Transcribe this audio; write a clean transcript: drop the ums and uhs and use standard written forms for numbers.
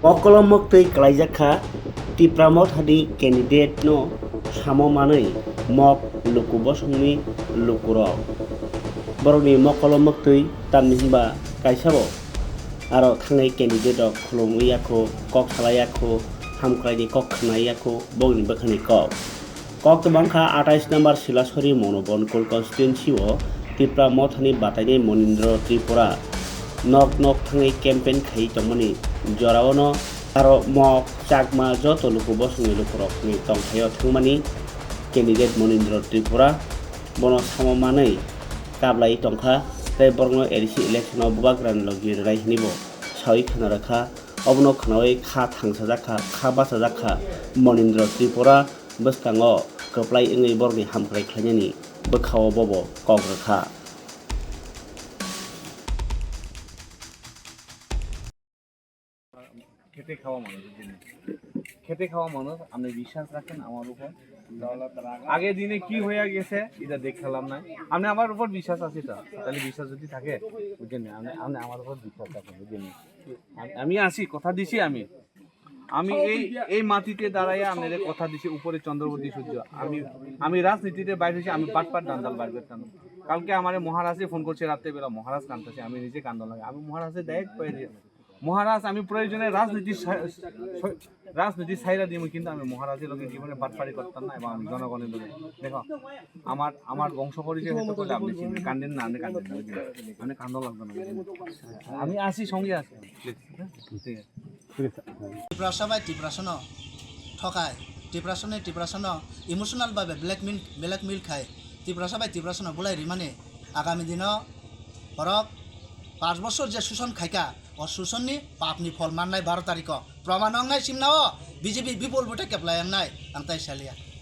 अकलमक्तै कलाइजाखा टिप्रामथानि candidate no साममानै मक लुकुबसंनि लुकुरक बरनि मकलमक्तै तामनि हिंबा काइसाबो आरो थांनाय कैंडिडेट खुलुमैयाखौ कक सालायाखौ हामख्लायनि कक खानायाखौ बगनि बखानि कक तबांखा 28 नम्बर सिलासरी मनोबन कुल कन्स्टिट्युएन्सी टिप्रामथानि बातायनाय मनिन्द्र त्रिपुरा नक नक थांनाय कैम्पेन खाई तंमनि जरावनो आरो मक चाकमा जत लुकुबसंनि लुकुरकनि तंथायाव थांमानि कैंडिडेट मनिन्द्र त्रिपुरा बनो साममानै काबलाई तंखा तै बरनो एडिसि इलेक्शनाव बुबाग्रान लगी रायहिनिबो सावि खानारखा अबनो खानावै खा थांसाजाखा खा बासाजाखा मनिन्द्र त्रिपुरा बस्कांगो कप्लाय इंगै बरनि हामख्लाय ख्लायनायनि बोखाव बबो कग्रखा খেতে খাওয়া মানুষ খেতে খাওয়া মানুষ আপনি বিশ্বাস রাখেন আমার উপর আগের দিনে কি হয়ে গেছে এটা দেখালাম না আপনি আমার উপর বিশ্বাস আছে তো তাহলে বিশ্বাস যদি থাকে বুঝছেন আপনি আমার উপর বিশ্বাস রাখেন বুঝছেন আমি আসি কথা দিছি আমি আমি এই মাটিতে দাঁড়াইয়া আপনাদের কথা দিছি উপরে চন্দ্রবতী সূর্য আমি রাজনীতিতে বাইরে হয়েছি আমি পাট দান্দাল বাইর করতাম কালকে আমার মহারাজে ফোন করছে রাত্রেবেলা মহারাজ কান্দতেছে আমি নিজে কান্দন লাগে আমি মহারাজে ডাইরেক্ট কয়ে দিয়ে মহারাজ আমি প্রয়োজনে রাজনীতি ছাইরা দিব কিন্তু আমি মহারাজের লোকের জীবনে বাটপাড়ি করতাম না এবং আমি জনগণের লোকে দেখো আমার বংশ পরিচয় হতে করলে আপনি চিনবেন কান্দেন না আপনি কান্দেন না আপনি কান্দ লাগবে না আমি আসি সঙ্গে আসি ঠিক আছে টিপ্রাসাবাই টিপ্রাসন ঠকায় টিপ্রাসন ইমোশনাল ভাবে ব্ল্যাকমেল খায় টিপ্রাসাবাই টিপ্রাসন বুলাই রিমানে আগামী দিন হরক 5 বছর যে শোষণ খাইকা ও শোষণনি পাপনি ফল মাননাই 12 তারিখ প্রমাণ অংনাই সিমনাও বিজেপি বিপুল ভোটে কেপলাই আংনাই আংতাই সালিয়া